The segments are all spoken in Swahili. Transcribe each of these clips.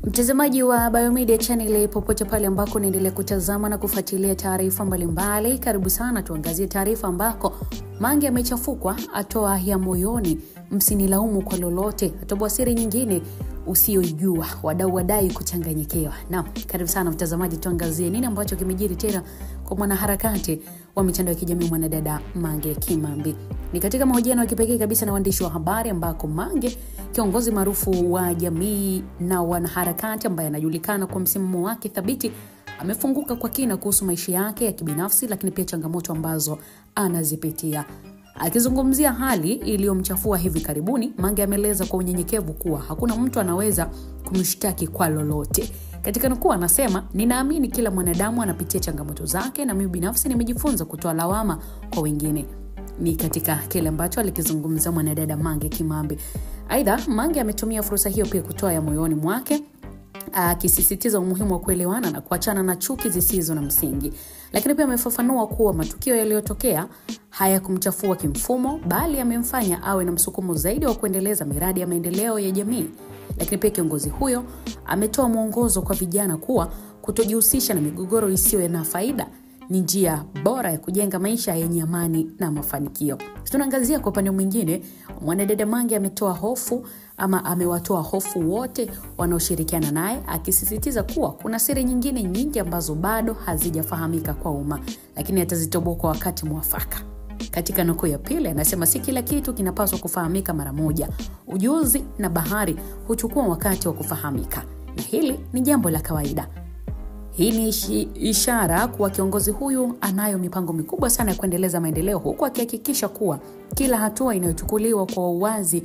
Mtazamaji wa Biomedia Channel popote pale ambako unaendelea kutazama na kufuatilia taarifa mbalimbali, karibu sana tuangazie taarifa ambako Mange amechafukwa, atoa ya moyoni, msinilaumu kwa lolote, atoboa siri nyingine usiyojua, wadau wadai kuchanganyikiwa. Na karibu sana mtazamaji, tuangazie nini ambacho kimejiri tena kwa mwanaharakati wa mitandao ya kijamii mwanadada Mange Kimambi. Ni katika mahojiano ya kipekee kabisa na waandishi wa habari ambako Mange, kiongozi maarufu wa jamii na wanaharakati ambaye anajulikana kwa msimamo wake thabiti, amefunguka kwa kina kuhusu maisha yake ya kibinafsi lakini pia changamoto ambazo anazipitia. Akizungumzia hali iliyomchafua hivi karibuni, Mange ameeleza kwa unyenyekevu kuwa hakuna mtu anaweza kumshtaki kwa lolote. Katika nukuu anasema, "Ninaamini kila mwanadamu anapitia changamoto zake na mimi binafsi nimejifunza kutoa lawama kwa wengine." Ni katika kile ambacho alikizungumza mwanadada Mange Kimambi. Aidha, Mange ametumia fursa hiyo pia kutoa ya moyoni mwake, akisisitiza umuhimu wa kuelewana na kuachana na chuki zisizo na msingi. Lakini pia amefafanua kuwa matukio yaliyotokea hayakumchafua kimfumo, bali yamemfanya awe na msukumo zaidi wa kuendeleza miradi ya maendeleo ya jamii. Lakini pia kiongozi huyo ametoa mwongozo kwa vijana kuwa kutojihusisha na migogoro isiyo na faida ni njia bora ya kujenga maisha yenye amani na mafanikio. Tunaangazia kwa upande mwingine, mwanadada Mange amewatoa hofu wote wanaoshirikiana naye, akisisitiza kuwa kuna siri nyingine nyingi ambazo bado hazijafahamika kwa umma, lakini atazitoboa kwa wakati mwafaka. Katika nukuu ya pili anasema, "Si kila kitu kinapaswa kufahamika mara moja. Ujuzi na bahari huchukua wakati wa kufahamika, na hili ni jambo la kawaida." Hii ni ishara kuwa kiongozi huyu anayo mipango mikubwa sana ya kuendeleza maendeleo, huku akihakikisha kuwa kila hatua inayochukuliwa kwa uwazi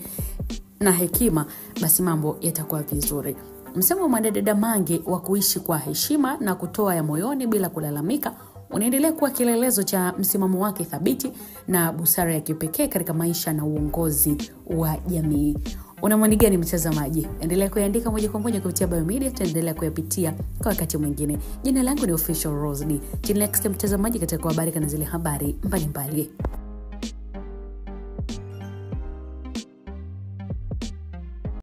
na hekima, basi mambo yatakuwa vizuri. Msemo wa mwanadada Mange wa kuishi kwa heshima na kutoa ya moyoni bila kulalamika unaendelea kuwa kielelezo cha msimamo wake thabiti na busara ya kipekee katika maisha na uongozi wa jamii. Una maoni gani mtazamaji? Endelea kuandika moja kwa moja kupitia Biomedia, tutaendelea kuyapitia kwa wakati mwingine. Jina langu ni Official Rose D. Till next time mtazamaji, katika habari kana zile habari mbalimbali.